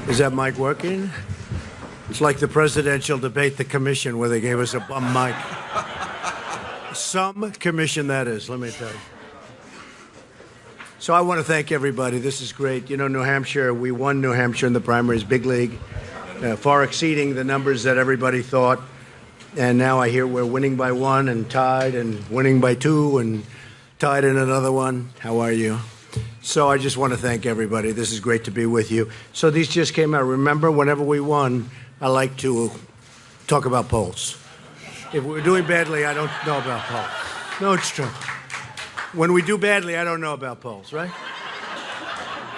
Is that mic working? It's like the presidential debate, the commission, where they gave us a bum mic. Some commission, that is, let me tell you. So I want to thank everybody. This is great. You know, New Hampshire, we won New Hampshire in the primaries, big league, far exceeding the numbers that everybody thought. And now I hear we're winning by 1 and tied and winning by 2 and tied in another one. How are you? So I just want to thank everybody. This is great to be with you. So these just came out. Remember, whenever we won, I like to talk about polls. If we're doing badly, I don't know about polls. No, it's true. When we do badly, I don't know about polls, right?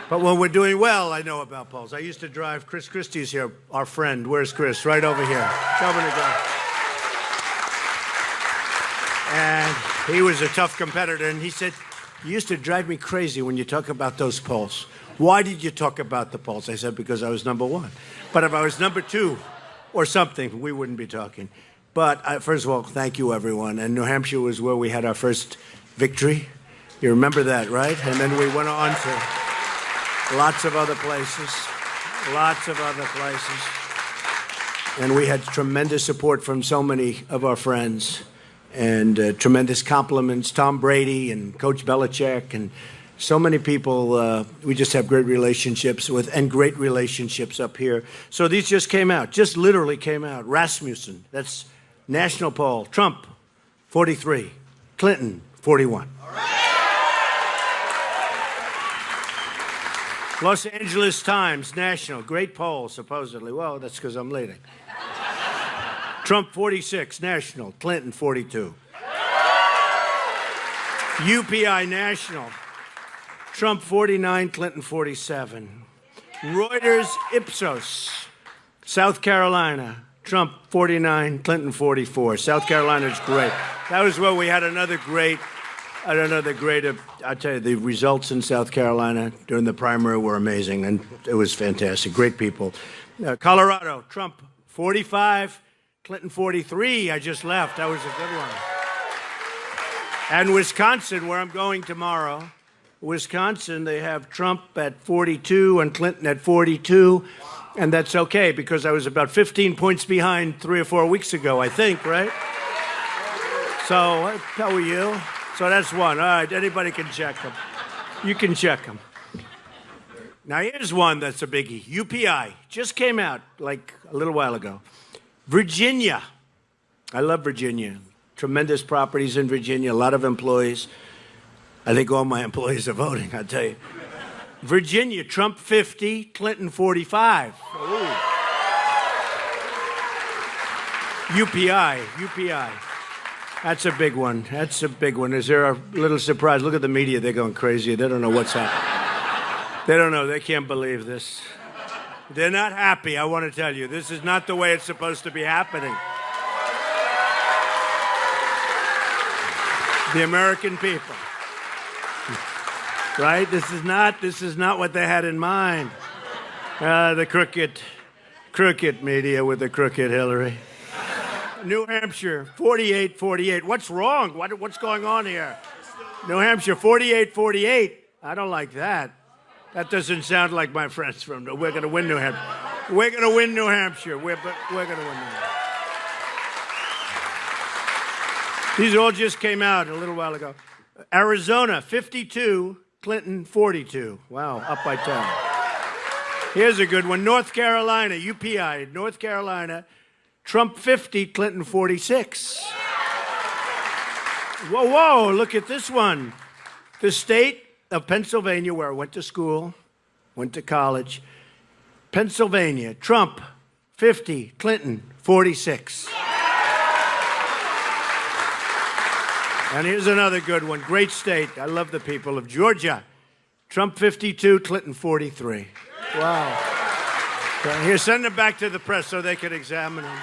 But when we're doing well, I know about polls. I used to drive, Chris Christie's here, our friend. Where's Chris? Right over here. Tell him to go. And he was a tough competitor, and he said, "You used to drive me crazy when you talk about those polls. Why did you talk about the polls?" I said, "Because I was number 1. But if I was number 2 or something, we wouldn't be talking." But first of all, thank you, everyone. And New Hampshire was where we had our first victory. You remember that, right? And then we went on to lots of other places. And we had tremendous support from so many of our friends. And tremendous compliments, Tom Brady and Coach Belichick and so many people we just have great relationships with, and great relationships up here. So these just came out, just literally came out. Rasmussen, that's national poll. Trump, 43. Clinton, 41. All right. Los Angeles Times, national, great poll, supposedly. Well, that's because I'm leading. Trump 46, national. Clinton 42. UPI national. Trump 49, Clinton 47. Reuters Ipsos, South Carolina. Trump 49, Clinton 44. South Carolina's great. That was where we had another great, I'll tell you, the results in South Carolina during the primary were amazing, and it was fantastic. Great people. Colorado, Trump 45, Clinton 43, I just left. That was a good one. And Wisconsin, where I'm going tomorrow, Wisconsin, they have Trump at 42 and Clinton at 42. And that's okay, because I was about 15 points behind 3 or 4 weeks ago, I think, right? So, how are you? So that's one. All right, anybody can check them. You can check them. Now, here's one that's a biggie. UPI just came out like a little while ago. Virginia. I love Virginia. Tremendous properties in Virginia, a lot of employees. I think all my employees are voting, I'll tell you. Virginia, Trump 50, Clinton 45. Ooh. UPI. That's a big one. Is there a little surprise? Look at the media. They're going crazy. They don't know what's happening. They don't know. They can't believe this. They're not happy, I want to tell you. This is not the way it's supposed to be happening. The American people. Right? This is not what they had in mind. The crooked media with the crooked Hillary. New Hampshire, 48-48. What's wrong? What's going on here? New Hampshire, 48-48. I don't like that. That doesn't sound like my friends from. We're going to win New Hampshire. We're going to win New Hampshire. We're going to win New Hampshire. These all just came out a little while ago. Arizona, 52, Clinton, 42. Wow, up by 10. Here's a good one. North Carolina, UPI, North Carolina, Trump 50, Clinton 46. Whoa, look at this one. The state of Pennsylvania, where I went to school, went to college. Pennsylvania, Trump 50, Clinton 46. And here's another good one. Great state. I love the people of Georgia. Trump 52, Clinton 43. Wow. Here, send them back to the press so they can examine them.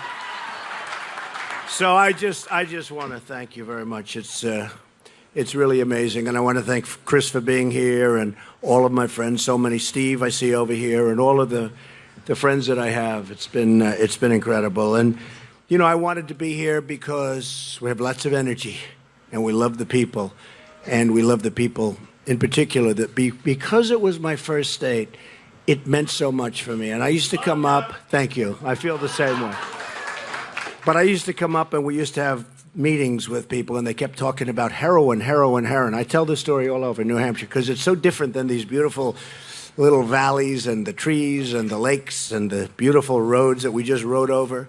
So I just want to thank you very much. It's really amazing, and I want to thank Chris for being here, and all of my friends. So many, Steve I see over here, and all of the friends that I have. It's been incredible, and you know, I wanted to be here because we have lots of energy, and we love the people, and we love the people in particular. That because it was my first state, it meant so much for me. And I used to come up, thank you, I feel the same way. But I used to come up and we used to have meetings with people and they kept talking about heroin, heroin, heroin. I tell this story all over New Hampshire because it's so different than these beautiful little valleys and the trees and the lakes and the beautiful roads that we just rode over.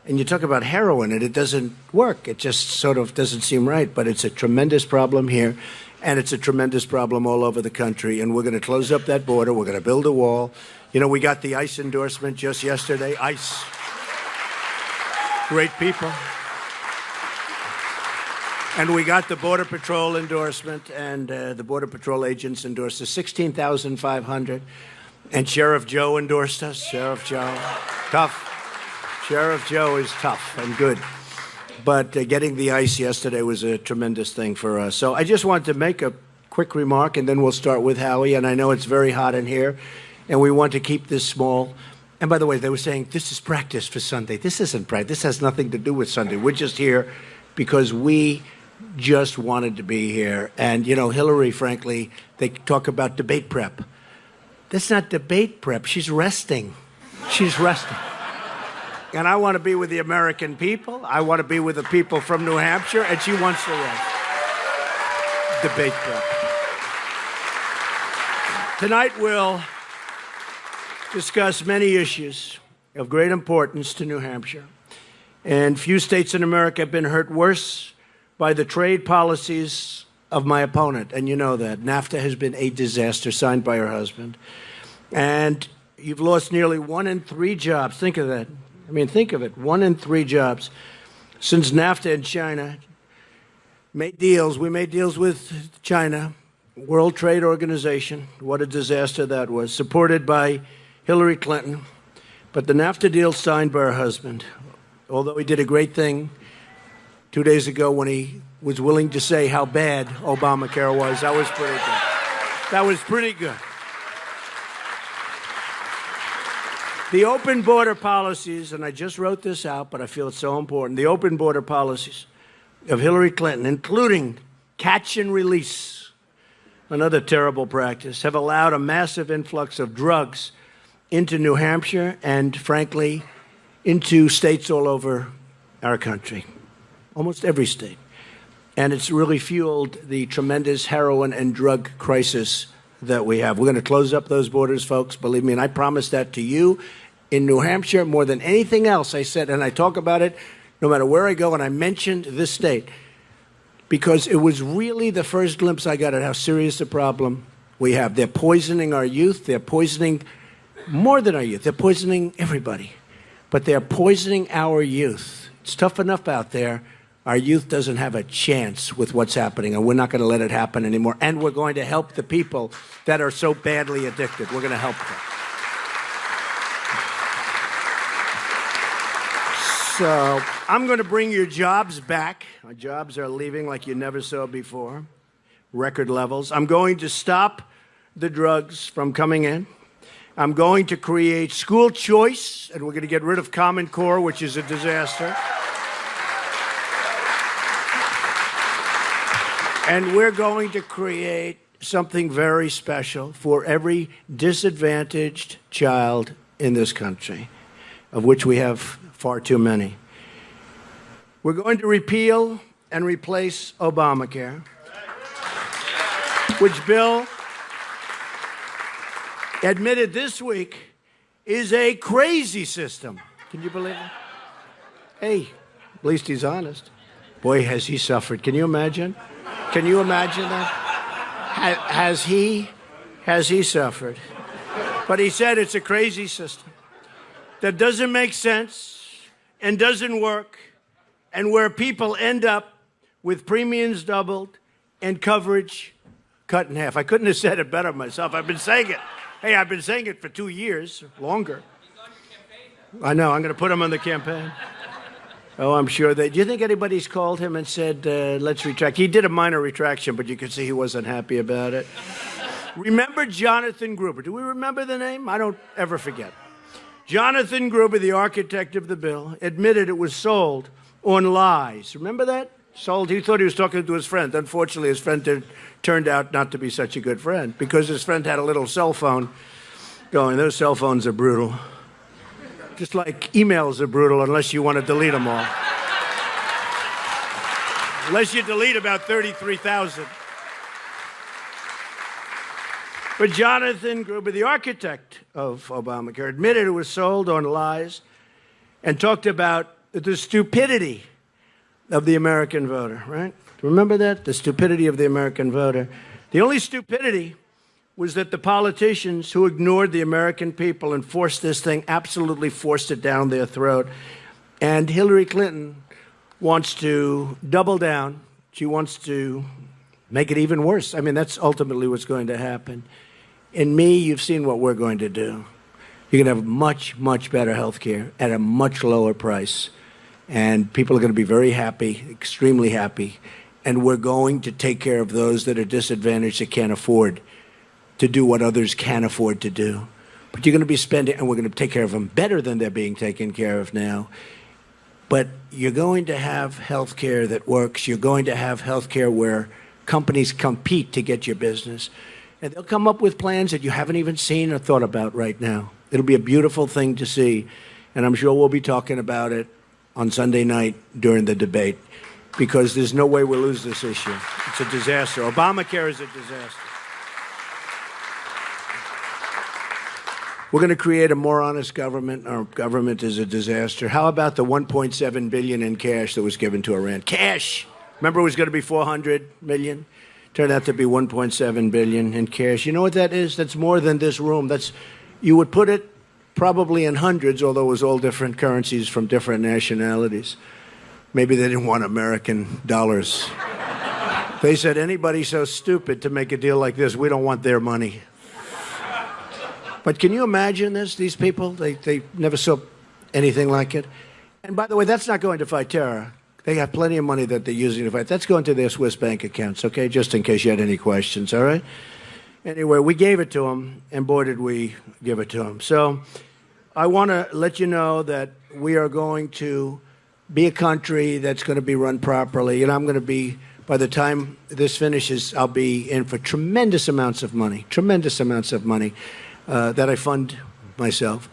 And you talk about heroin and it doesn't work. It just sort of doesn't seem right. But it's a tremendous problem here. And it's a tremendous problem all over the country. And we're going to close up that border. We're going to build a wall. You know, we got the ICE endorsement just yesterday. ICE. Great people. And we got the Border Patrol endorsement, and the Border Patrol agents endorsed us, 16,500. And Sheriff Joe endorsed us. Sheriff Joe, tough. Sheriff Joe is tough and good. But getting the ICE yesterday was a tremendous thing for us. So I just wanted to make a quick remark, and then we'll start with Howie. And I know it's very hot in here, and we want to keep this small. And by the way, they were saying, this is practice for Sunday. This isn't practice. This has nothing to do with Sunday. We're just here because we just wanted to be here. And, you know, Hillary, frankly, they talk about debate prep. That's not debate prep. She's resting. She's resting. And I want to be with the American people. I want to be with the people from New Hampshire, and she wants to rest. Debate prep. Tonight we'll discuss many issues of great importance to New Hampshire. And few states in America have been hurt worse by the trade policies of my opponent. And you know that. NAFTA has been a disaster, signed by her husband. And you've lost nearly 1 in 3 jobs. Think of that. I mean, think of it. 1 in 3 jobs. Since NAFTA and China made deals, we made deals with China, World Trade Organization. What a disaster that was. Supported by Hillary Clinton. But the NAFTA deal signed by her husband, although he did a great thing 2 days ago when he was willing to say how bad Obamacare was. That was pretty good. That was pretty good. The open border policies, and I just wrote this out, but I feel it's so important. The open border policies of Hillary Clinton, including catch and release, another terrible practice, have allowed a massive influx of drugs into New Hampshire and, frankly, into states all over our country. Almost every state. And it's really fueled the tremendous heroin and drug crisis that we have. We're going to close up those borders, folks, believe me, and I promise that to you. In New Hampshire, more than anything else, I said, and I talk about it no matter where I go, and I mentioned this state because it was really the first glimpse I got at how serious a problem we have. They're poisoning our youth. They're poisoning more than our youth. They're poisoning everybody. But they're poisoning our youth. It's tough enough out there. Our youth doesn't have a chance with what's happening, and we're not going to let it happen anymore. And we're going to help the people that are so badly addicted. We're going to help them. So I'm going to bring your jobs back. Our jobs are leaving like you never saw before. Record levels. I'm going to stop the drugs from coming in. I'm going to create school choice, and we're going to get rid of Common Core, which is a disaster. And we're going to create something very special for every disadvantaged child in this country, of which we have far too many. We're going to repeal and replace Obamacare, which Bill admitted this week is a crazy system. Can you believe it? Hey, at least he's honest. Boy, has he suffered. Can you imagine? Can you imagine that? Has he suffered? But he said it's a crazy system that doesn't make sense and doesn't work, and where people end up with premiums doubled and coverage cut in half. I couldn't have said it better myself. I've been saying it. Hey, I've been saying it for 2 years, longer. I know, I'm going to put him on the campaign. Oh, I'm sure that. Do you think anybody's called him and said, let's retract? He did a minor retraction, but you could see he wasn't happy about it. Remember Jonathan Gruber? Do we remember the name? I don't ever forget. Jonathan Gruber, the architect of the bill, admitted it was sold on lies. Remember that? Sold. He thought he was talking to his friend. Unfortunately, his friend turned out not to be such a good friend because his friend had a little cell phone going, those cell phones are brutal. Just like emails are brutal unless you want to delete them all. Unless you delete about 33,000. But Jonathan Gruber, the architect of Obamacare, admitted it was sold on lies and talked about the stupidity of the American voter, right? Remember that? The stupidity of the American voter. The only stupidity was that the politicians who ignored the American people and forced this thing, absolutely forced it down their throat. And Hillary Clinton wants to double down. She wants to make it even worse. I mean, that's ultimately what's going to happen. In me, you've seen what we're going to do. You're going to have much, much better health care at a much lower price. And people are going to be very happy, extremely happy. And we're going to take care of those that are disadvantaged, that can't afford to do what others can afford to do. But you're going to be spending, and we're going to take care of them better than they're being taken care of now. But you're going to have health care that works. You're going to have health care where companies compete to get your business. And they'll come up with plans that you haven't even seen or thought about right now. It'll be a beautiful thing to see. And I'm sure we'll be talking about it on Sunday night during the debate, because there's no way we'll lose this issue. It's a disaster. Obamacare is a disaster. We're going to create a more honest government. Our government is a disaster. How about the $1.7 billion in cash that was given to Iran? Cash! Remember it was going to be $400 million? Turned out to be $1.7 billion in cash. You know what that is? That's more than this room. You would put it probably in hundreds, although it was all different currencies from different nationalities. Maybe they didn't want American dollars. They said, anybody so stupid to make a deal like this, we don't want their money. But can you imagine this? These people, they never saw anything like it. And by the way, that's not going to fight terror. They have plenty of money that they're using to fight. That's going to their Swiss bank accounts, okay? Just in case you had any questions, all right? Anyway, we gave it to them, and boy, did we give it to them. So I want to let you know that we are going to be a country that's going to be run properly. And I'm going to be, by the time this finishes, I'll be in for tremendous amounts of money that I fund myself.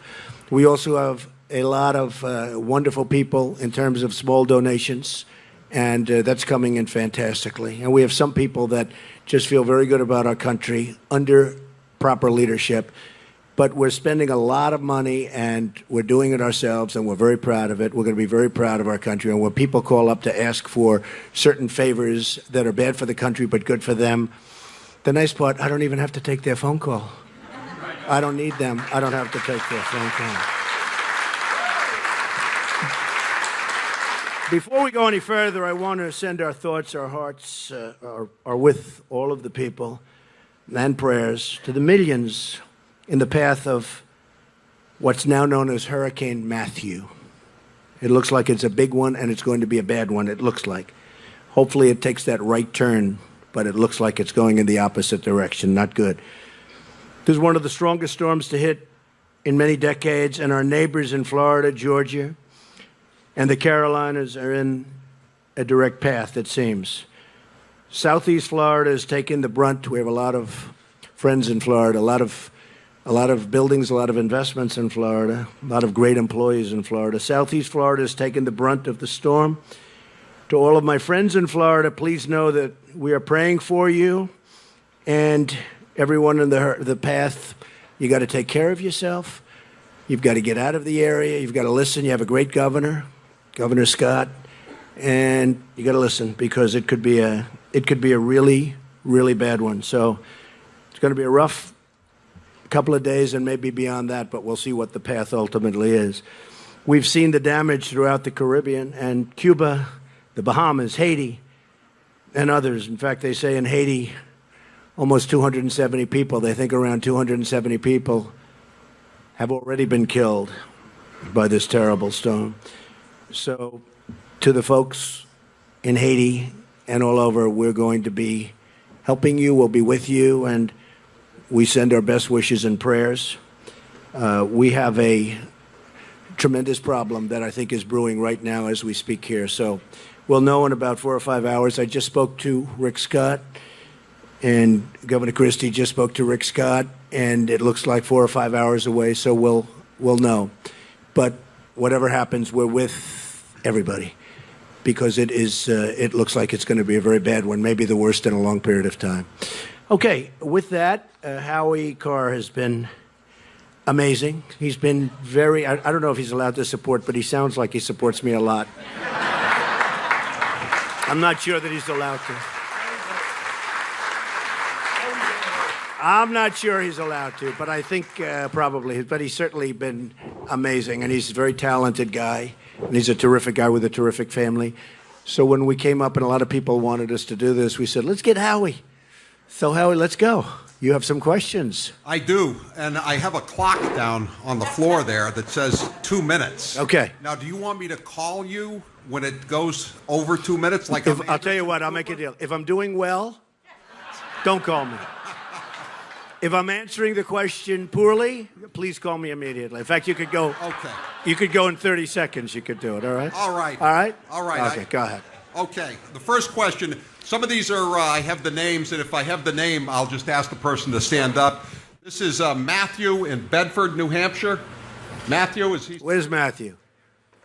We also have a lot of wonderful people in terms of small donations, and that's coming in fantastically. And we have some people that just feel very good about our country under proper leadership. But we're spending a lot of money, and we're doing it ourselves, and we're very proud of it. We're going to be very proud of our country. And when people call up to ask for certain favors that are bad for the country but good for them, the nice part, I don't even have to take their phone call. I don't need them. I don't have to take their phone call. Before we go any further, I want to send our thoughts, our hearts are with all of the people, and prayers to the millions in the path of what's now known as Hurricane Matthew. It looks like it's a big one, and it's going to be a bad one, it looks like. Hopefully it takes that right turn, but it looks like it's going in the opposite direction. Not good. This is one of the strongest storms to hit in many decades, and our neighbors in Florida, Georgia, and the Carolinas are in a direct path, it seems. Southeast Florida has taken the brunt. We have a lot of friends in Florida, a lot of buildings, a lot of investments in Florida, a lot of great employees in Florida. Southeast Florida has taken the brunt of the storm. To all of my friends in Florida, please know that we are praying for you, and everyone in the path. You got to take care of yourself. You've got to get out of the area. You've got to listen. You have a great governor, Governor Scott, and you got to listen, because it could be a really, really bad one. So it's going to be a rough couple of days and maybe beyond that, but we'll see what the path ultimately is. We've seen the damage throughout the Caribbean and Cuba, the Bahamas, Haiti, and others. In fact, they say in Haiti, almost 270 people, they think around 270 people have already been killed by this terrible storm. So to the folks in Haiti and all over, we're going to be helping you. We'll be with you, and we send our best wishes and prayers. We have a tremendous problem that I think is brewing right now as we speak here. So we'll know in about 4 or 5 hours. I just spoke to Rick Scott. and Governor Christie just spoke to Rick Scott, and it looks like 4 or 5 hours away, so we'll know. But whatever happens, we're with everybody, because it looks like it's going to be a very bad one, maybe the worst in a long period of time. Okay, with that, Howie Carr has been amazing. He's been very, I don't know if he's allowed to support, but he sounds like he supports me a lot. I'm not sure that he's allowed to. I'm not sure he's allowed to, but I think probably. But he's certainly been amazing, and he's a very talented guy, and he's a terrific guy with a terrific family. So when we came up and a lot of people wanted us to do this, we said, let's get Howie. So Howie, let's go. You have some questions. I do, and I have a clock down on the floor there that says 2 minutes. Okay. Now, do you want me to call you when it goes over 2 minutes? Like I'll tell you what, I'll make a deal. If I'm doing well, don't call me. If I'm answering the question poorly, please call me immediately. In fact, you could go. Okay. You could go in 30 seconds. You could do it. All right. All right. All right. All right. Okay. Go ahead. Okay. The first question. Some of these are. I have the names, and if I have the name, I'll just ask the person to stand up. This is Matthew in Bedford, New Hampshire. Matthew, is he? Where's Matthew?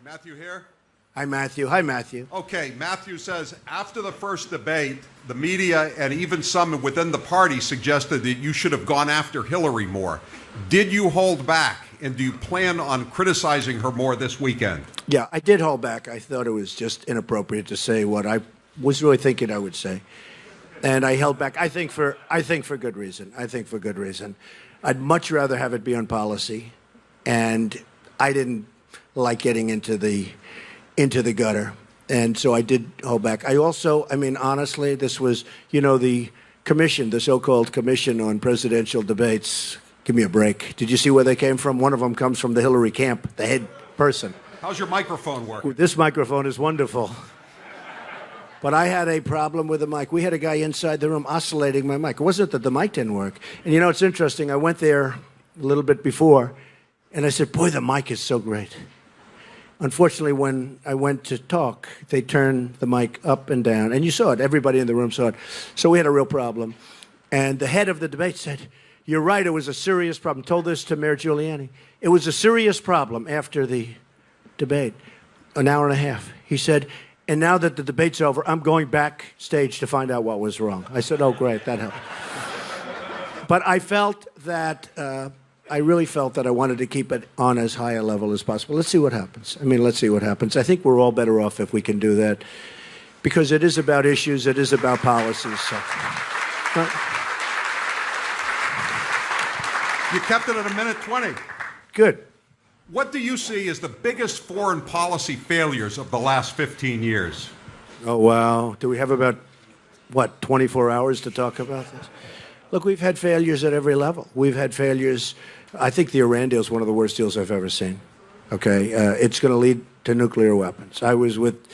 Matthew here. Hi, Matthew. Hi, Matthew. Okay, Matthew says, after the first debate, the media and even some within the party suggested that you should have gone after Hillary more. Did you hold back, and do you plan on criticizing her more this weekend? Yeah, I did hold back. I thought it was just inappropriate to say what I was really thinking I would say. And I held back, I think for good reason. I'd much rather have it be on policy, and I didn't like getting into the gutter. And so I did hold back. Honestly, this was, the commission, the so-called commission on presidential debates. Give me a break. Did you see where they came from? One of them comes from the Hillary camp, the head person. How's your microphone work? This microphone is wonderful. But I had a problem with the mic. We had a guy inside the room oscillating my mic. It wasn't that the mic didn't work. And it's interesting. I went there a little bit before, and I said, boy, the mic is so great. Unfortunately, when I went to talk, they turned the mic up and down. And you saw it. Everybody in the room saw it. So we had a real problem. And the head of the debate said, you're right, it was a serious problem. Told this to Mayor Giuliani. It was a serious problem after the debate, an hour and a half. He said, and now that the debate's over, I'm going backstage to find out what was wrong. I said, oh, great, that helped. But I felt that... I really felt that I wanted to keep it on as high a level as possible. Let's see what happens. Let's see what happens. I think we're all better off if we can do that, because it is about issues, it is about policies. So. You kept it at 1:20. Good. What do you see as the biggest foreign policy failures of the last 15 years? Oh, wow. Do we have about, 24 hours to talk about this? Look, we've had failures at every level. We've had failures. I think the Iran deal is one of the worst deals I've ever seen. Okay? It's going to lead to nuclear weapons. I was with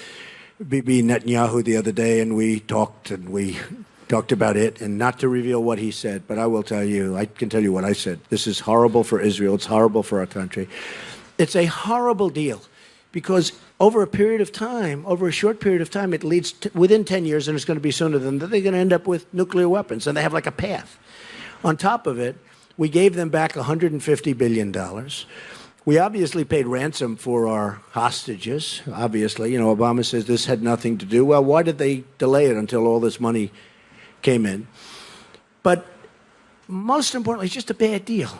Bibi Netanyahu the other day, and we talked about it, and not to reveal what he said, but I will tell you, I can tell you what I said. This is horrible for Israel. It's horrible for our country. It's a horrible deal because over a period of time, over a short period of time, it leads to, within 10 years, and it's going to be sooner than that, they're going to end up with nuclear weapons, and they have like a path. On top of it, we gave them back $150 billion. We obviously paid ransom for our hostages. Obviously, Obama says this had nothing to do. Well, why did they delay it until all this money came in? But most importantly, it's just a bad deal.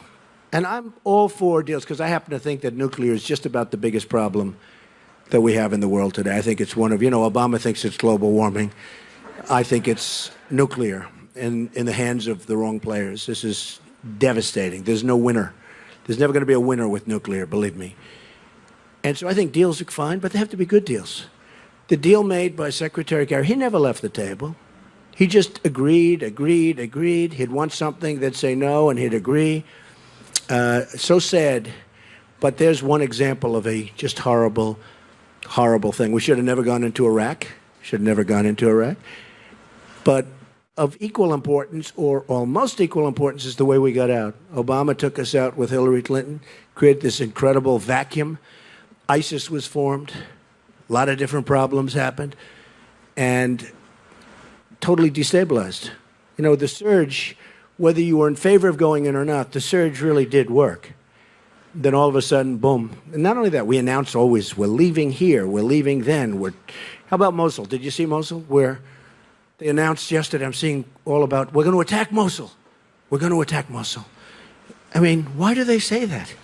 And I'm all for deals because I happen to think that nuclear is just about the biggest problem that we have in the world today. I think it's one of, Obama thinks it's global warming. I think it's nuclear in the hands of the wrong players. This is devastating. There's no winner. There's never going to be a winner with nuclear, believe me. And so I think deals are fine, but they have to be good deals. The deal made by Secretary Kerry, he never left the table. He just agreed. He'd want something, they'd say no, and he'd agree. So sad, but there's one example of a just horrible thing. We should have never gone into Iraq. But of equal importance, or almost equal importance, is the way we got out. Obama took us out with Hillary Clinton, created this incredible vacuum. ISIS was formed. A lot of different problems happened. And totally destabilized You know, the surge, whether you were in favor of going in or not, the surge really did work. Then all of a sudden, boom. And not only that, we announced always, we're leaving here, we're leaving then. How about Mosul? Did you see Mosul? Where they announced yesterday, I'm seeing all about, we're going to attack Mosul. We're going to attack Mosul. I mean, why do they say that?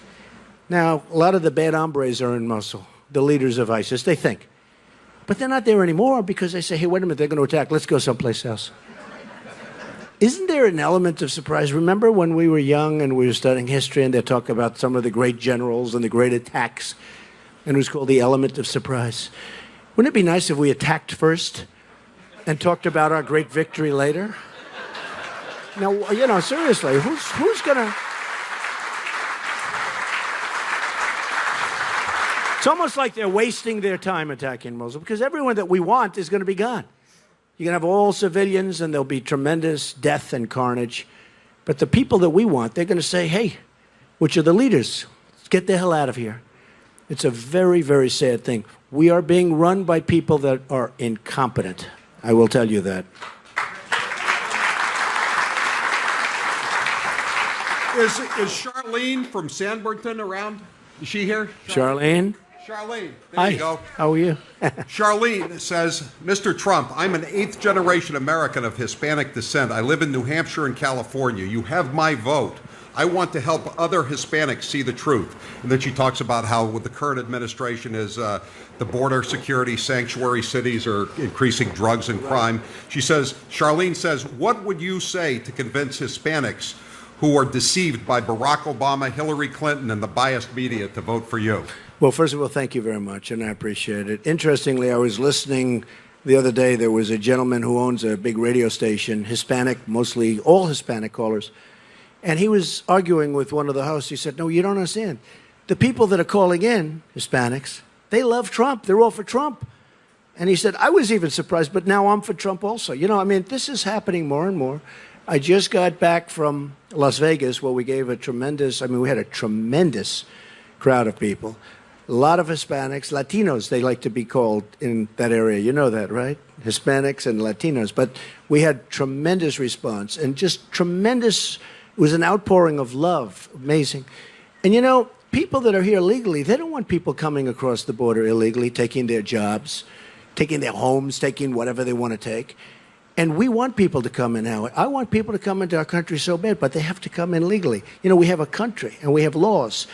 Now, a lot of the bad hombres are in Mosul, the leaders of ISIS, they think. But they're not there anymore because they say, hey, wait a minute, they're going to attack. Let's go someplace else. Isn't there an element of surprise? Remember when we were young and we were studying history and they talk about some of the great generals and the great attacks, and it was called the element of surprise? Wouldn't it be nice if we attacked first and talked about our great victory later? Now, you know, seriously, who's going to... It's almost like they're wasting their time attacking Mosul because everyone that we want is going to be gone. You're going to have all civilians and there'll be tremendous death and carnage. But the people that we want, they're going to say, hey, which are the leaders? Let's get the hell out of here. It's a very, very sad thing. We are being run by people that are incompetent. I will tell you that. Is Charlene from Sanbornton around? Is she here? Charlene? Charlene, there Hi. you go. How are you? Charlene says, Mr. Trump, I'm an 8th-generation American of Hispanic descent. I live in New Hampshire and California. You have my vote. I want to help other Hispanics see the truth. And then she talks about how with the current administration is the border security sanctuary cities are increasing drugs and crime. She says, Charlene says, what would you say to convince Hispanics who are deceived by Barack Obama, Hillary Clinton, and the biased media to vote for you? Well, first of all, thank you very much, and I appreciate it. Interestingly, I was listening the other day. There was a gentleman who owns a big radio station, Hispanic, mostly all Hispanic callers, and he was arguing with one of the hosts. He said, no, you don't understand. The people that are calling in, Hispanics, they love Trump. They're all for Trump. And he said, I was even surprised, but now I'm for Trump also. You know, I mean, this is happening more and more. I just got back from Las Vegas where we gave we had a tremendous crowd of people. A lot of Hispanics, Latinos, they like to be called in that area. You know that, right? Hispanics and Latinos. But we had tremendous response and just tremendous, it was an outpouring of love. Amazing. And you know, people that are here legally, they don't want people coming across the border illegally, taking their jobs, taking their homes, taking whatever they want to take. And we want people to come in now. I want people to come into our country so bad, but they have to come in legally. You know, we have a country and we have laws.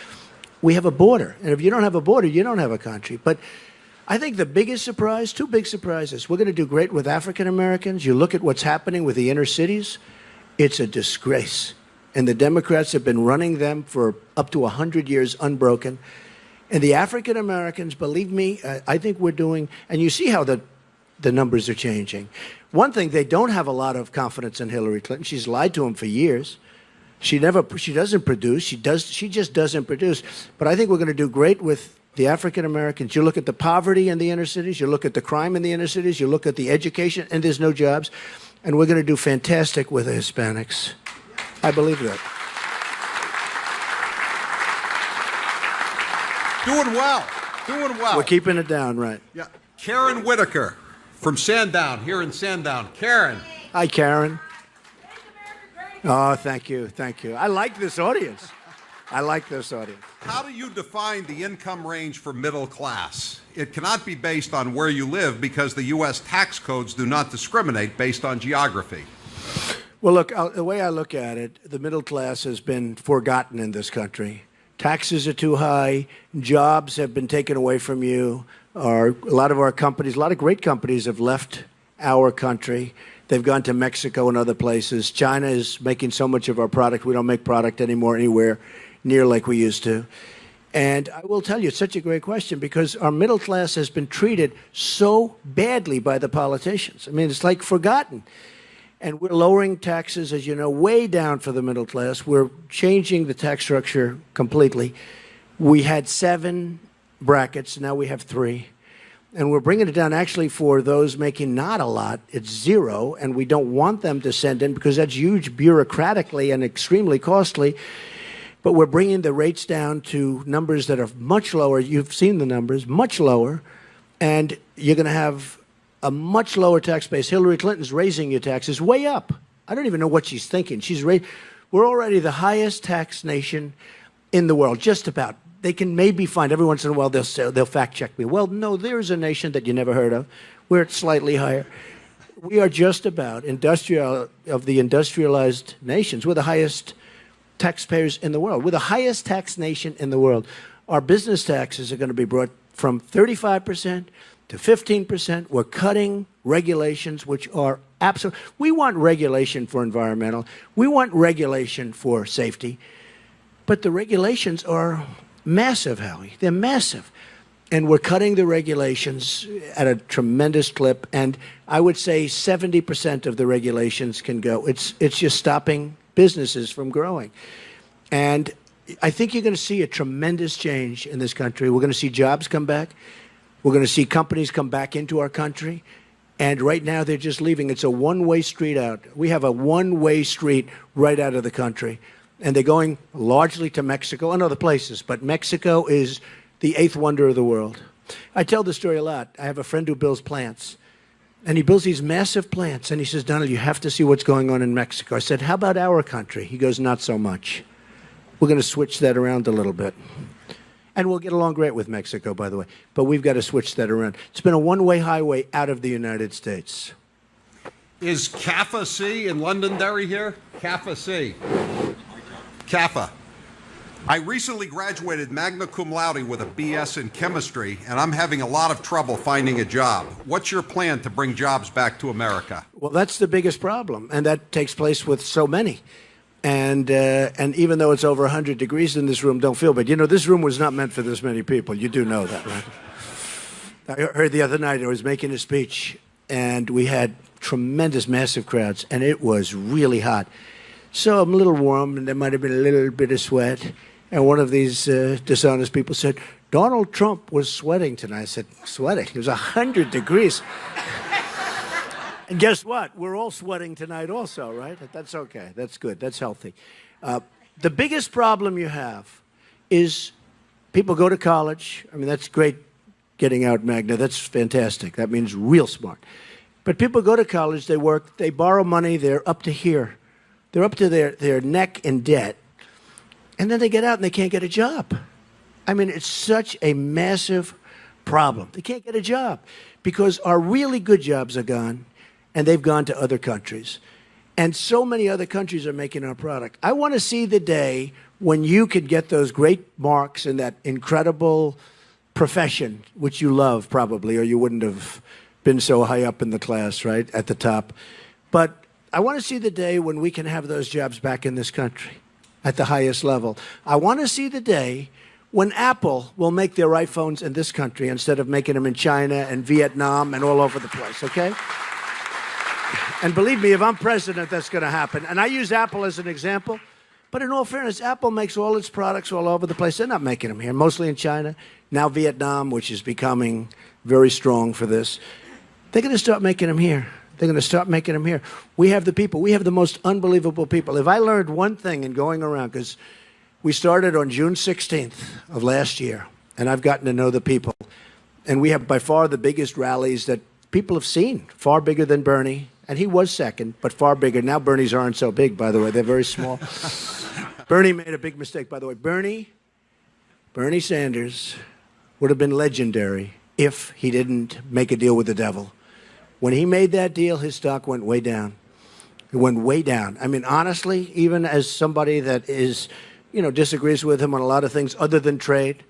We have a border. And if you don't have a border, you don't have a country. But I think the biggest surprise, two big surprises. We're going to do great with African Americans. You look at what's happening with the inner cities. It's a disgrace. And the Democrats have been running them for up to 100 years unbroken. And the African Americans, believe me, I think we're doing, and you see how the numbers are changing. One thing, they don't have a lot of confidence in Hillary Clinton. She's lied to them for years. She doesn't produce. She just doesn't produce. But I think we're going to do great with the African Americans. You look at the poverty in the inner cities. You look at the crime in the inner cities. You look at the education, and there's no jobs. And we're going to do fantastic with the Hispanics. I believe that. Doing well. Doing well. We're keeping it down, right? Yeah. Karen Whitaker from Sandown, here in Sandown. Karen. Hi, Karen. Oh, thank you. Thank you. I like this audience. I like this audience. How do you define the income range for middle class? It cannot be based on where you live because the U.S. tax codes do not discriminate based on geography. Well, look, the way I look at it, the middle class has been forgotten in this country. Taxes are too high. Jobs have been taken away from you. A lot of our companies, a lot of great companies have left our country. They've gone to Mexico and other places. China is making so much of our product. We don't make product anymore anywhere near like we used to. And I will tell you, it's such a great question because our middle class has been treated so badly by the politicians. I mean, it's like forgotten. And we're lowering taxes, as you know, way down for the middle class. We're changing the tax structure completely. We had 7 brackets. Now we have 3. And we're bringing it down actually for those making not a lot. It's 0, and we don't want them to send in because that's huge bureaucratically and extremely costly. But we're bringing the rates down to numbers that are much lower. You've seen the numbers, much lower. And you're going to have a much lower tax base. Hillary Clinton's raising your taxes way up. I don't even know what she's thinking. We're already the highest tax nation in the world, just about. They can maybe find, every once in a while, they'll fact check me. Well, no, there's a nation that you never heard of where it's slightly higher. We are just about of the industrialized nations. We're the highest taxpayers in the world. We're the highest tax nation in the world. Our business taxes are going to be brought from 35% to 15%. We're cutting regulations, which are absolute. We want regulation for environmental. We want regulation for safety. But the regulations are massive, Howie. They're massive. And we're cutting the regulations at a tremendous clip. And I would say 70% of the regulations can go. It's just stopping businesses from growing. And I think you're going to see a tremendous change in this country. We're going to see jobs come back. We're going to see companies come back into our country. And right now they're just leaving. It's a one-way street out. We have a one-way street right out of the country. And they're going largely to Mexico and other places. But Mexico is the eighth wonder of the world. I tell this story a lot. I have a friend who builds plants. And he builds these massive plants. And he says, Donald, you have to see what's going on in Mexico. I said, how about our country? He goes, not so much. We're going to switch that around a little bit. And we'll get along great with Mexico, by the way. But we've got to switch that around. It's been a one-way highway out of the United States. Is CAFA C in Londonderry here? CAFA C. CAFA. I recently graduated magna cum laude with a BS in chemistry, and I'm having a lot of trouble finding a job. What's your plan to bring jobs back to America? Well, that's the biggest problem, and that takes place with so many. And even though it's over 100 degrees in this room, don't feel bad. You know, this room was not meant for this many people. You do know that, right? I heard the other night I was making a speech, and we had tremendous, massive crowds, and it was really hot. So I'm a little warm, and there might have been a little bit of sweat. And one of these dishonest people said, Donald Trump was sweating tonight. I said, sweating? It was 100 degrees. And guess what? We're all sweating tonight also, right? That's okay. That's good. That's healthy. The biggest problem you have is people go to college. I mean, that's great getting out magna. That's fantastic. That means real smart. But people go to college, they work, they borrow money, they're up to here. They're up to their neck in debt. And then they get out and they can't get a job. I mean, it's such a massive problem. They can't get a job because our really good jobs are gone, and they've gone to other countries. And so many other countries are making our product. I want to see the day when you could get those great marks in that incredible profession, which you love probably, or you wouldn't have been so high up in the class, right, at the top. But I want to see the day when we can have those jobs back in this country at the highest level. I want to see the day when Apple will make their iPhones in this country instead of making them in China and Vietnam and all over the place, okay? And believe me, if I'm president, that's going to happen. And I use Apple as an example. But in all fairness, Apple makes all its products all over the place. They're not making them here, mostly in China. Now Vietnam, which is becoming very strong for this. They're going to start making them here. They're going to start making them here. We have the people. We have the most unbelievable people. If I learned one thing in going around, because we started on June 16th of last year, and I've gotten to know the people. And we have by far the biggest rallies that people have seen, far bigger than Bernie. And he was second, but far bigger. Now Bernie's aren't so big, by the way. They're very small. Bernie made a big mistake, by the way. Bernie Sanders would have been legendary if he didn't make a deal with the devil. When he made that deal, his stock went way down. It went way down. I mean, honestly, even as somebody that is, disagrees with him on a lot of things other than trade,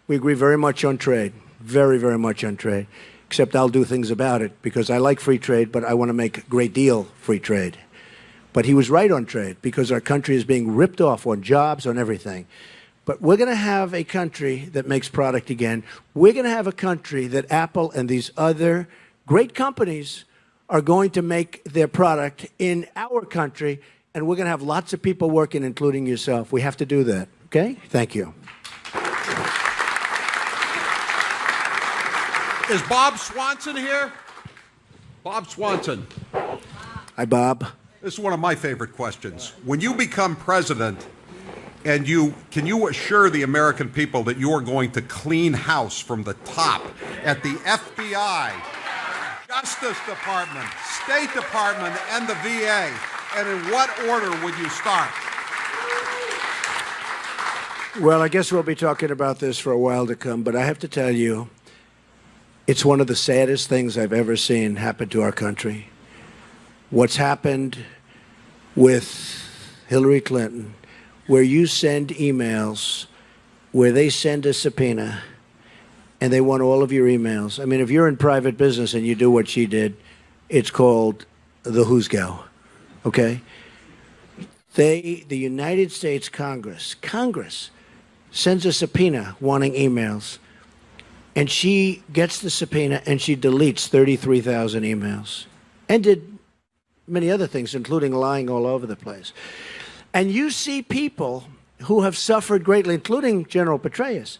we agree very much on trade. Very, very much on trade. Except I'll do things about it because I like free trade, but I want to make a great deal free trade. But he was right on trade because our country is being ripped off on jobs, on everything. But we're going to have a country that makes product again. We're going to have a country that Apple and these other great companies are going to make their product in our country, and we're going to have lots of people working, including yourself. We have to do that, okay? Thank you. Is Bob Swanson here? Bob Swanson. Hi, Bob. This is one of my favorite questions. When you become president, and can you assure the American people that you are going to clean house from the top at the FBI, Justice Department, State Department, and the VA? And in what order would you start? Well, I guess we'll be talking about this for a while to come, but I have to tell you, it's one of the saddest things I've ever seen happen to our country. What's happened with Hillary Clinton, where you send emails, where they send a subpoena, and they want all of your emails. I mean, if you're in private business and you do what she did, it's called the who's go, okay? The United States Congress sends a subpoena wanting emails, and she gets the subpoena and she deletes 33,000 emails and did many other things, including lying all over the place. And you see people who have suffered greatly, including General Petraeus,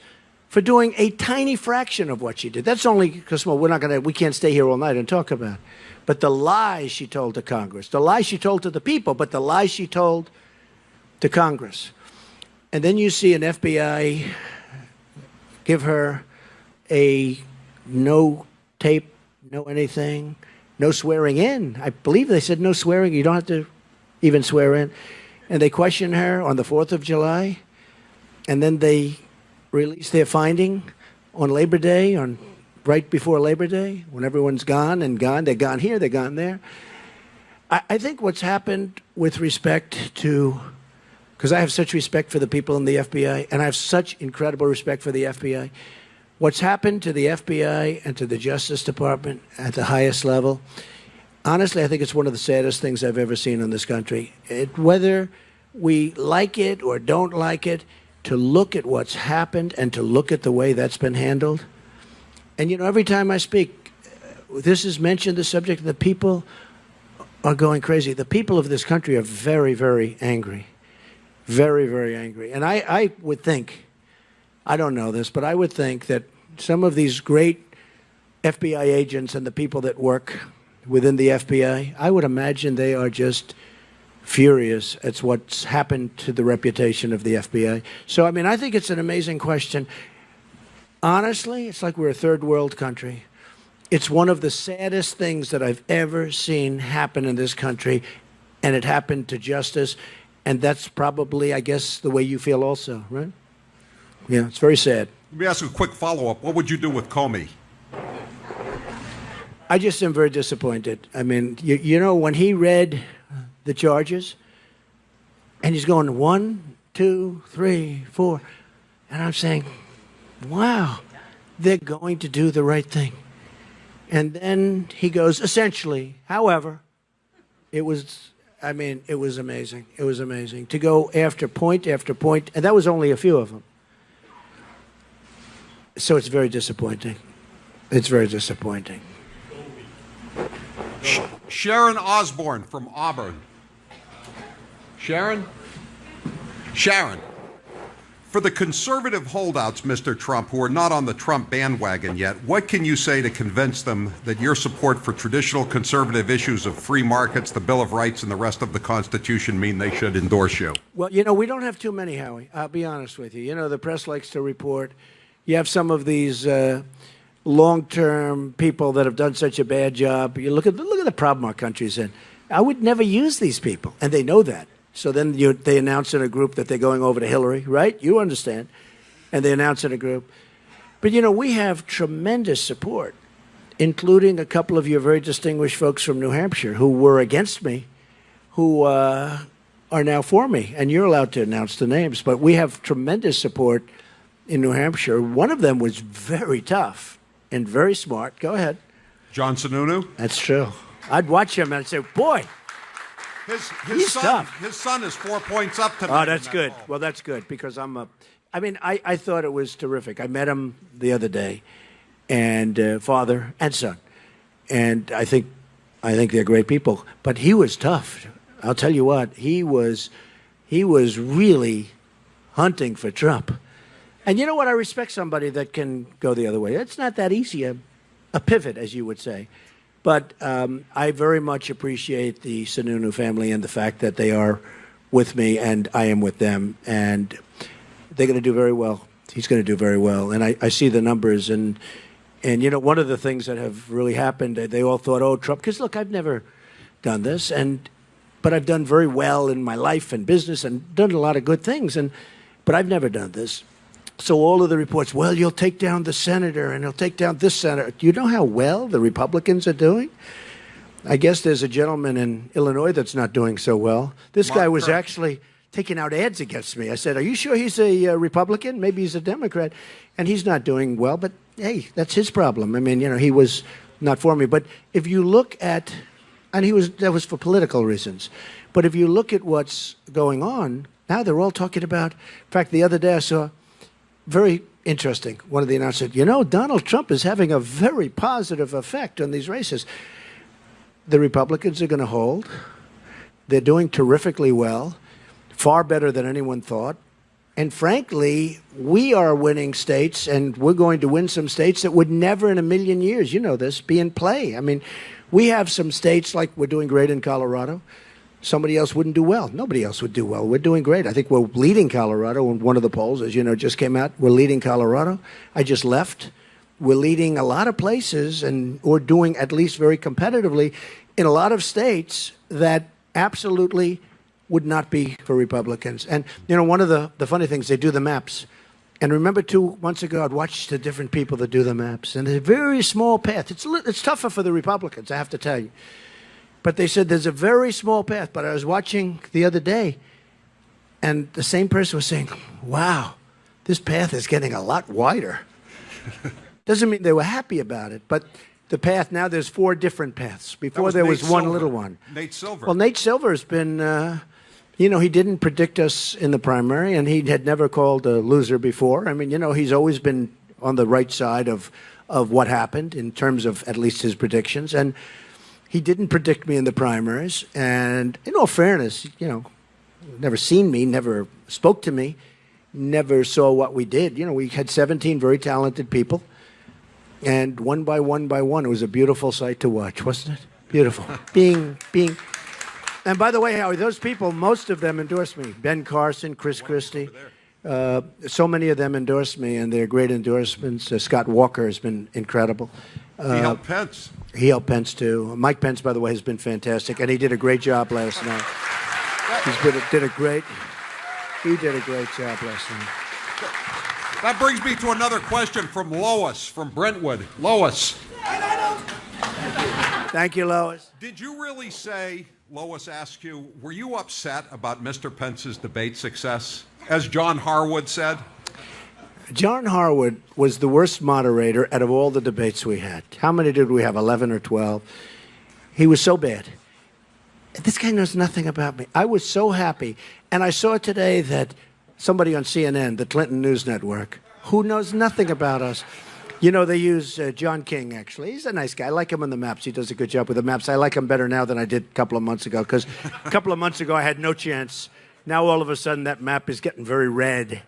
for doing a tiny fraction of what she did. That's only because, well, we can't stay here all night and talk about it. But the lies she told to Congress, the lies she told to the people, but the lies she told to Congress. And then you see an FBI give her a no tape, no anything, no swearing in. I believe they said no swearing. You don't have to even swear in. And they question her on the 4th of July. And then they release their finding on Labor Day, right before Labor Day, when everyone's gone. They're gone here, they're gone there. I think what's happened with respect to, because I have such respect for the people in the FBI, and I have such incredible respect for the FBI, what's happened to the FBI and to the Justice Department at the highest level, honestly, I think it's one of the saddest things I've ever seen in this country. Whether we like it or don't like it, to look at what's happened and to look at the way that's been handled. And, you know, every time I speak, this is mentioned, the subject, the people are going crazy. The people of this country are very, very angry. Very, very angry. And I would think, I don't know this, but I would think that some of these great FBI agents and the people that work within the FBI, I would imagine they are just furious at what's happened to the reputation of the FBI. So, I mean, I think it's an amazing question. Honestly, it's like we're a third world country. It's one of the saddest things that I've ever seen happen in this country, and it happened to Justice, and that's probably, I guess, the way you feel also, right? Yeah, it's very sad. Let me ask you a quick follow-up. What would you do with Comey? I just am very disappointed. I mean, you know, when he read the charges, and he's going 1, 2, 3, 4, and I'm saying, wow, they're going to do the right thing. And then he goes, essentially, however, it was amazing. It was amazing to go after point, and that was only a few of them. So it's very disappointing. It's very disappointing. Sharon Osborne from Auburn. Sharon? For the conservative holdouts, Mr. Trump, who are not on the Trump bandwagon yet, what can you say to convince them that your support for traditional conservative issues of free markets, the Bill of Rights, and the rest of the Constitution mean they should endorse you? Well, you know, we don't have too many, Howie. I'll be honest with you. You know, the press likes to report. You have some of these long-term people that have done such a bad job. You look at the problem our country's in. I would never use these people, and they know that. So then they announce in a group that they're going over to Hillary, right? You understand. And they announce in a group. But, you know, we have tremendous support, including a couple of your very distinguished folks from New Hampshire who were against me, who are now for me. And you're allowed to announce the names. But we have tremendous support in New Hampshire. One of them was very tough and very smart. Go ahead. John Sununu? That's true. I'd watch him and I'd say, boy, his son is 4 points up tonight. Oh, that's good. Poll. Well, that's good because I thought it was terrific. I met him the other day, and father and son, and I think they're great people. But he was tough. I'll tell you what, he was really hunting for Trump. And you know what? I respect somebody that can go the other way. It's not that easy, a pivot, as you would say. But I very much appreciate the Sununu family and the fact that they are with me and I am with them. And they're going to do very well. He's going to do very well. And I see the numbers. And you know, one of the things that have really happened, they all thought, oh, Trump, because, look, I've never done this. And but I've done very well in my life and business and done a lot of good things. But I've never done this. So all of the reports, well, you'll take down the senator and he'll take down this senator. Do you know how well the Republicans are doing? I guess there's a gentleman in Illinois that's not doing so well. This guy was actually taking out ads against me. I said, are you sure he's a Republican? Maybe he's a Democrat. And he's not doing well, but hey, that's his problem. I mean, he was not for me. But if you look at, and that was for political reasons. But if you look at what's going on, now they're all talking about, in fact, the other day I saw, very interesting, one of the announcers said, Donald Trump is having a very positive effect on these races. The Republicans are going to hold. They're doing terrifically well, far better than anyone thought. And frankly, we are winning states, and we're going to win some states that would never in a million years, be in play. I mean, we have some states like we're doing great in Colorado. Somebody else wouldn't do well. Nobody else would do well. We're doing great. I think we're leading Colorado in one of the polls, as you know, just came out. We're leading Colorado. I just left. We're leading a lot of places, and we're doing at least very competitively in a lot of states that absolutely would not be for Republicans. And, one of the funny things, they do the maps. And remember 2 months ago, I'd watched the different people that do the maps. And there's a very small path. It's tougher for the Republicans, I have to tell you. But they said there's a very small path. But I was watching the other day, and the same person was saying, wow, this path is getting a lot wider. Doesn't mean they were happy about it, but the path, now there's 4 different paths. Before there was one little one. Nate Silver. Well, Nate Silver has been, he didn't predict us in the primary, and he had never called a loser before. I mean, he's always been on the right side of what happened in terms of at least his predictions. And he didn't predict me in the primaries. And in all fairness, never seen me, never spoke to me, never saw what we did. We had 17 very talented people. And one by one, it was a beautiful sight to watch, wasn't it? Beautiful. being. And by the way, Howie, those people, most of them endorsed me. Ben Carson, Chris Christie. So many of them endorsed me, and they're great endorsements. Scott Walker has been incredible. He helped Pence. He helped Pence, too. Mike Pence, by the way, has been fantastic, and he did a great job last night. He did a great job last night. That brings me to another question from Lois from Brentwood. Lois. Thank you, Lois. Did you really say, Lois asked you, were you upset about Mr. Pence's debate success? As John Harwood said? John Harwood was the worst moderator out of all the debates we had. How many did we have, 11 or 12? He was so bad. This guy knows nothing about me. I was so happy. And I saw today that somebody on CNN, the Clinton News Network, who knows nothing about us. They use John King, actually. He's a nice guy. I like him on the maps. He does a good job with the maps. I like him better now than I did a couple of months ago, because a couple of months ago I had no chance. Now all of a sudden that map is getting very red.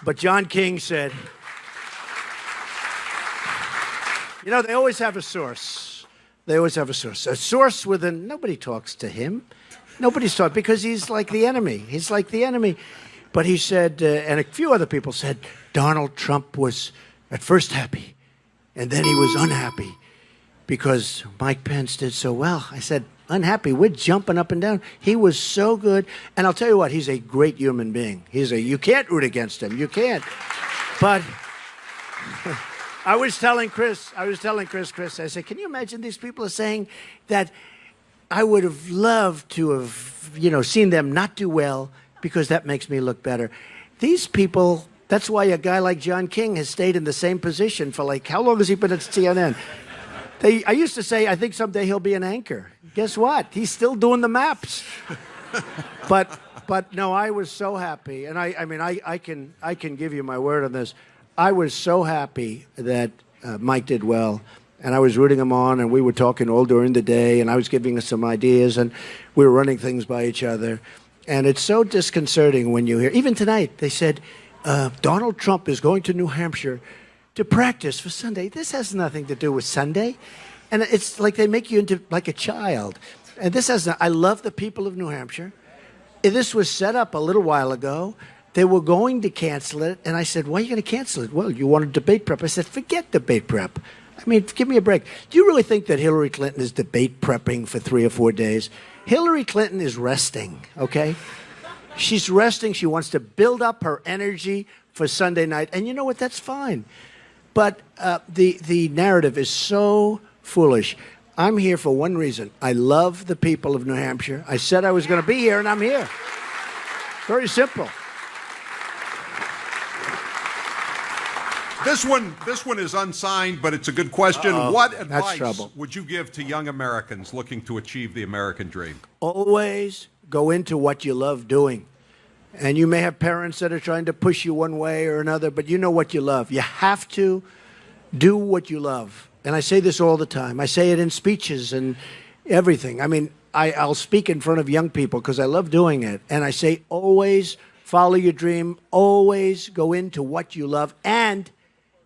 But John King said, they always have a source. They always have a source. A source within, nobody talks to him. Nobody's talking, because he's like the enemy. He's like the enemy. But he said, and a few other people said, Donald Trump was at first happy, and then he was unhappy because Mike Pence did so well. I said, unhappy? We're jumping up and down. He was so good. And I'll tell you what, he's a great human being. You can't root against him. You can't. But I was telling Chris, I said, can you imagine these people are saying that I would have loved to have, seen them not do well because that makes me look better. These people, that's why a guy like John King has stayed in the same position for how long has he been at CNN? I used to say, I think someday he'll be an anchor. Guess what? He's still doing the maps. But no, I was so happy. And I can give you my word on this. I was so happy that Mike did well. And I was rooting him on, and we were talking all during the day, and I was giving us some ideas, and we were running things by each other. And it's so disconcerting when you hear, even tonight, they said, Donald Trump is going to New Hampshire to practice for Sunday. This has nothing to do with Sunday. And it's like they make you into like a child. And I love the people of New Hampshire. This was set up a little while ago. They were going to cancel it. And I said, why are you going to cancel it? Well, you want a debate prep. I said, forget debate prep. I mean, give me a break. Do you really think that Hillary Clinton is debate prepping for 3 or 4 days? Hillary Clinton is resting, okay? She's resting. She wants to build up her energy for Sunday night. And you know what? That's fine. But the narrative is so foolish. I'm here for one reason. I love the people of New Hampshire. I said I was going to be here, and I'm here. Very simple. This one is unsigned, but it's a good question. What advice would you give to young Americans looking to achieve the American dream? Always go into what you love doing. And you may have parents that are trying to push you one way or another, but you know what you love. You have to do what you love. And I say this all the time. I say it in speeches and everything. I mean, I'll speak in front of young people because I love doing it. And I say always follow your dream. Always go into what you love. And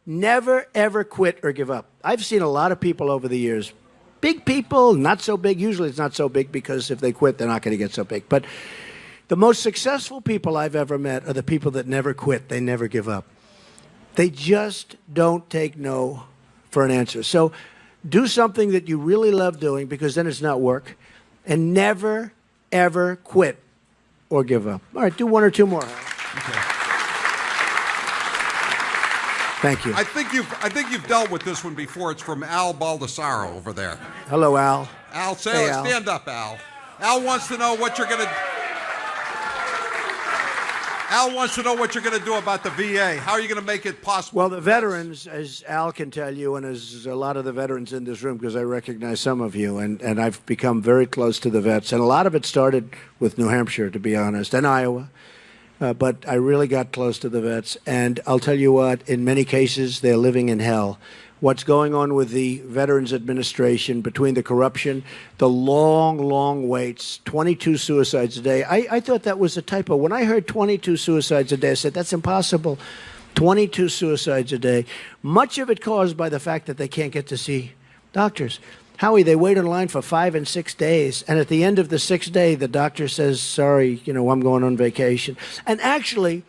never, ever quit or give up. I've seen a lot of people over the years. Big people, not so big. Usually it's not so big because if they quit, they're not going to get so big. But the most successful people I've ever met are the people that never quit. They never give up. They just don't take no for an answer. So do something that you really love doing because then it's not work. And never, ever quit or give up. All right, do one or two more. Okay. Thank you. I think you've dealt with this one before. It's from Al Baldessaro over there. Hello, Al. Al, Hey, Al. stand up, Al. Al wants to know what you're gonna. Al wants to know what you're going to do about the VA. How are you going to make it possible? Well, the veterans, as Al can tell you, and as a lot of the veterans in this room, because I recognize some of you, and I've become very close to the vets. And a lot of it started with New Hampshire, to be honest, and Iowa. But I really got close to the vets. And I'll tell you what, in many cases, they're living in hell. What's going on with the Veterans Administration, between the corruption, the long, long waits, 22 suicides a day. I thought that was a typo. When I heard 22 suicides a day, I said, that's impossible. 22 suicides a day. Much of it caused by the fact that they can't get to see doctors. Howie, they wait in line for 5 and 6 days. And at the end of the 6th day, the doctor says, sorry, I'm going on vacation. And actually,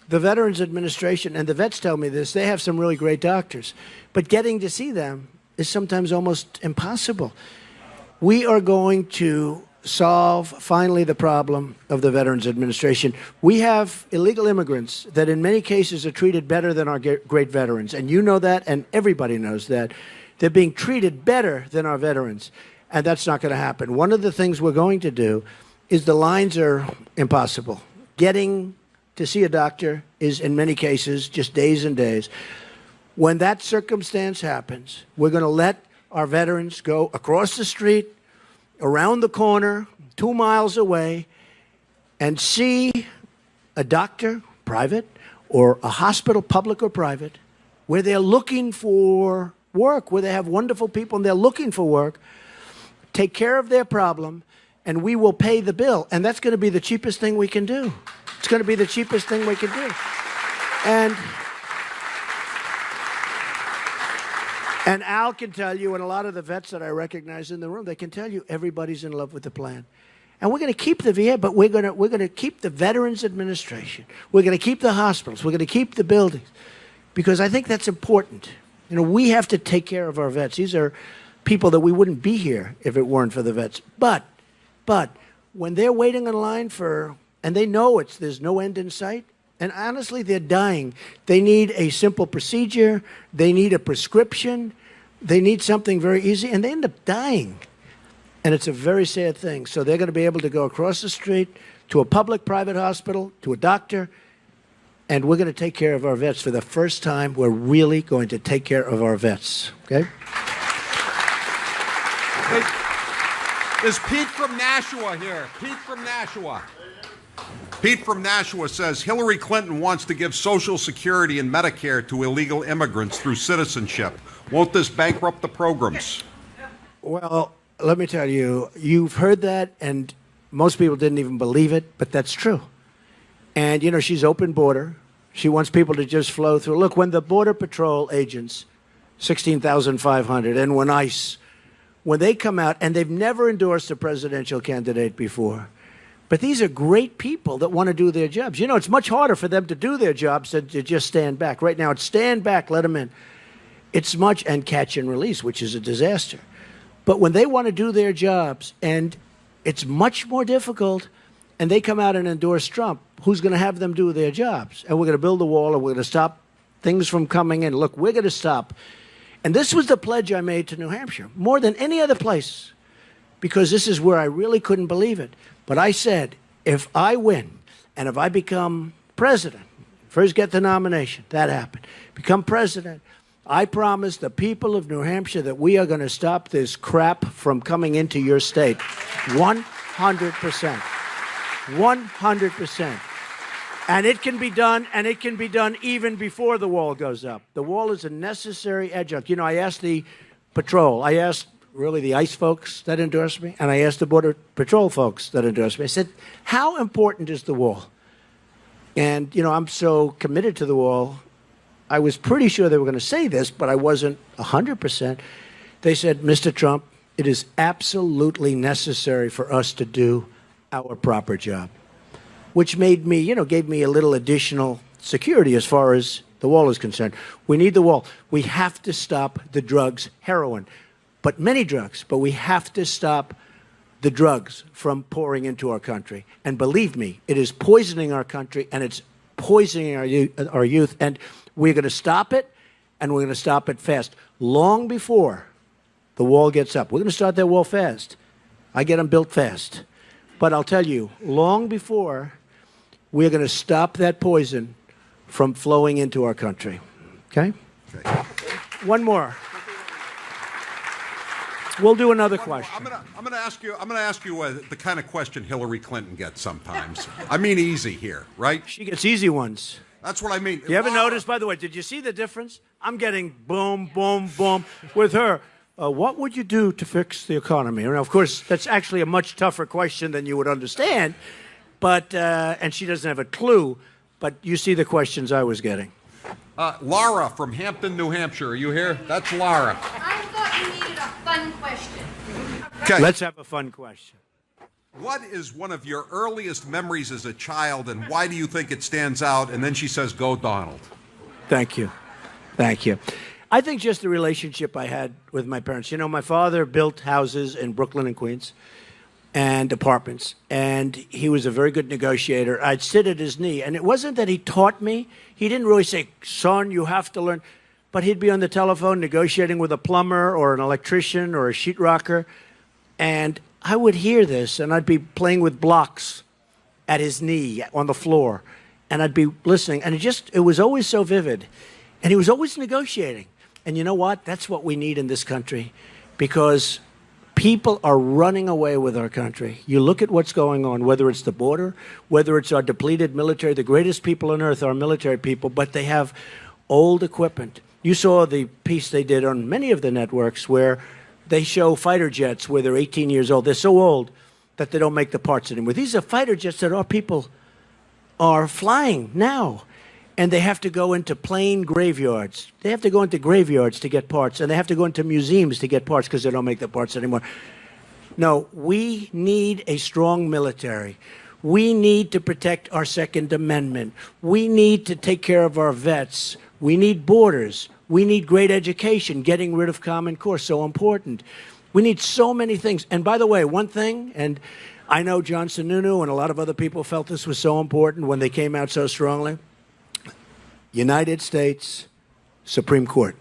the Veterans Administration, and the vets tell me this, they have some really great doctors. But getting to see them is sometimes almost impossible. We are going to solve, finally, the problem of the Veterans Administration. We have illegal immigrants that in many cases are treated better than our great veterans. And you know that, and everybody knows that. They're being treated better than our veterans. And that's not going to happen. One of the things we're going to do is the lines are impossible. Getting to see a doctor is, in many cases, just days and days. When that circumstance happens, we're going to let our veterans go across the street, around the corner, 2 miles away, and see a doctor, private, or a hospital, public or private, where they're looking for work, where they have wonderful people and they're looking for work, take care of their problem, and we will pay the bill. And that's going to be the cheapest thing we can do. It's going to be the cheapest thing we can do. And Al can tell you, and a lot of the vets that I recognize in the room, they can tell you everybody's in love with the plan. And we're going to keep the VA, but we're going to keep the Veterans Administration. We're going to keep the hospitals. We're going to keep the buildings, because I think that's important. We have to take care of our vets. These are people that we wouldn't be here if it weren't for the vets. But when they're waiting in line and they know there's no end in sight, and honestly, they're dying. They need a simple procedure. They need a prescription. They need something very easy, and they end up dying. And it's a very sad thing. So they're going to be able to go across the street to a public-private hospital, to a doctor, and we're going to take care of our vets. For the first time, we're really going to take care of our vets, okay? Is Pete from Nashua here? Pete from Nashua. Pete from Nashua says Hillary Clinton wants to give Social Security and Medicare to illegal immigrants through citizenship. Won't this bankrupt the programs? Well, let me tell you, you've heard that, and most people didn't even believe it, but that's true. And, she's open border. She wants people to just flow through. Look, when the Border Patrol agents, 16,500, and when ICE, when they come out, and they've never endorsed a presidential candidate before, but these are great people that want to do their jobs. It's much harder for them to do their jobs than to just stand back. Right now, it's stand back, let them in. It's and catch and release, which is a disaster. But when they want to do their jobs, and it's much more difficult, and they come out and endorse Trump, who's going to have them do their jobs. And we're going to build a wall, and we're going to stop things from coming in. Look, we're going to stop. And this was the pledge I made to New Hampshire, more than any other place, because this is where I really couldn't believe it. But I said, if I win, and if I become president, first get the nomination, that happened, become president, I promise the people of New Hampshire that we are going to stop this crap from coming into your state. 100%. 100%. And it can be done, and it can be done even before the wall goes up. The wall is a necessary adjunct. You know, I asked the patrol, I asked really the ICE folks that endorsed me, and I asked the Border Patrol folks that endorsed me. I said, how important is the wall? And, you know, I'm so committed to the wall, I was pretty sure they were going to say this, but I wasn't 100%. They said, Mr. Trump, it is absolutely necessary for us to do our proper job, which made me, you know, gave me a little additional security as far as the wall is concerned. We need the wall. We have to stop the drugs, heroin, but many drugs, but we have to stop the drugs from pouring into our country. And believe me, it is poisoning our country, and it's poisoning our youth, and we're going to stop it, and we're going to stop it fast, long before the wall gets up. We're going to start that wall fast. I get them built fast. But I'll tell you, long before, we're going to stop that poison from flowing into our country. Okay? One more. We'll do another question. I'm going to ask you the kind of question Hillary Clinton gets sometimes. I mean easy here, right? She gets easy ones. That's what I mean. You ever notice, by the way, did you see the difference? I'm getting boom, boom, boom with her. What would you do to fix the economy? And of course, that's actually a much tougher question than you would understand. But and she doesn't have a clue. But you see the questions I was getting. Laura from Hampton, New Hampshire. Are you here? That's Laura. I thought you needed a fun question. Okay. Let's have a fun question. What is one of your earliest memories as a child, and why do you think it stands out? And then she says, go Donald. Thank you. Thank you. I think just the relationship I had with my parents. You know, my father built houses in Brooklyn and Queens and apartments, and he was a very good negotiator. I'd sit at his knee, and it wasn't that he taught me. He didn't really say, son, you have to learn. But he'd be on the telephone negotiating with a plumber or an electrician or a sheetrocker, and I would hear this, and I'd be playing with blocks at his knee on the floor, and I'd be listening, and it was always so vivid, and he was always negotiating. And you know what? That's what we need in this country, because people are running away with our country. You look at what's going on, whether it's the border, whether it's our depleted military. The greatest people on earth are military people, but they have old equipment. You saw the piece they did on many of the networks where they show fighter jets where they're 18 years old. They're so old that they don't make the parts anymore. These are fighter jets that our people are flying now. And they have to go into plane graveyards. They have to go into graveyards to get parts. And they have to go into museums to get parts because they don't make the parts anymore. No, we need a strong military. We need to protect our Second Amendment. We need to take care of our vets. We need borders. We need great education, getting rid of Common Core, so important. We need so many things. And by the way, one thing, and I know John Sununu and a lot of other people felt this was so important when they came out so strongly. United States Supreme Court.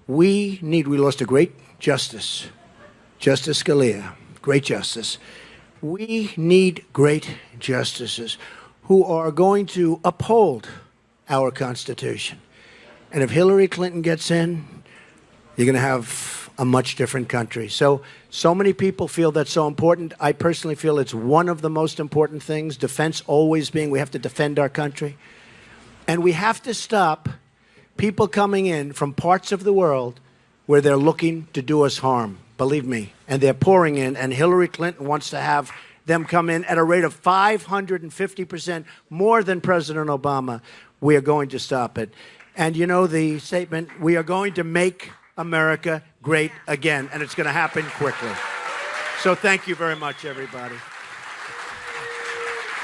We lost a great justice, Justice Scalia, great justice. We need great justices who are going to uphold our Constitution. And if Hillary Clinton gets in, you're going to have a much different country. So many people feel that's so important. I personally feel it's one of the most important things, defense always being we have to defend our country. And we have to stop people coming in from parts of the world where they're looking to do us harm, believe me. And they're pouring in, and Hillary Clinton wants to have them come in at a rate of 550% more than President Obama. We are going to stop it. And you know the statement, we are going to make America great again, and it's going to happen quickly. So thank you very much, everybody.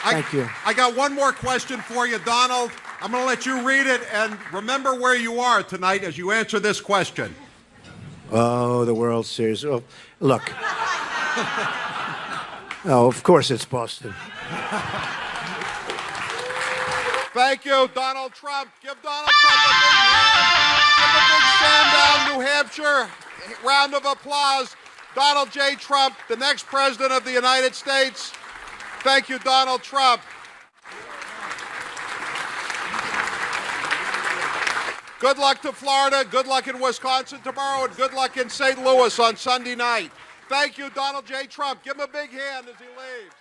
Thank you. I got one more question for you, Donald. I'm going to let you read it, and remember where you are tonight as you answer this question. Oh, the World Series. Oh, look. Oh, of course it's Boston. Thank you, Donald Trump. Give Donald Trump a big hand. Give a big Sandown, New Hampshire round of applause. Donald J. Trump, the next president of the United States. Thank you, Donald Trump. Good luck to Florida, good luck in Wisconsin tomorrow, and good luck in St. Louis on Sunday night. Thank you, Donald J. Trump. Give him a big hand as he leaves.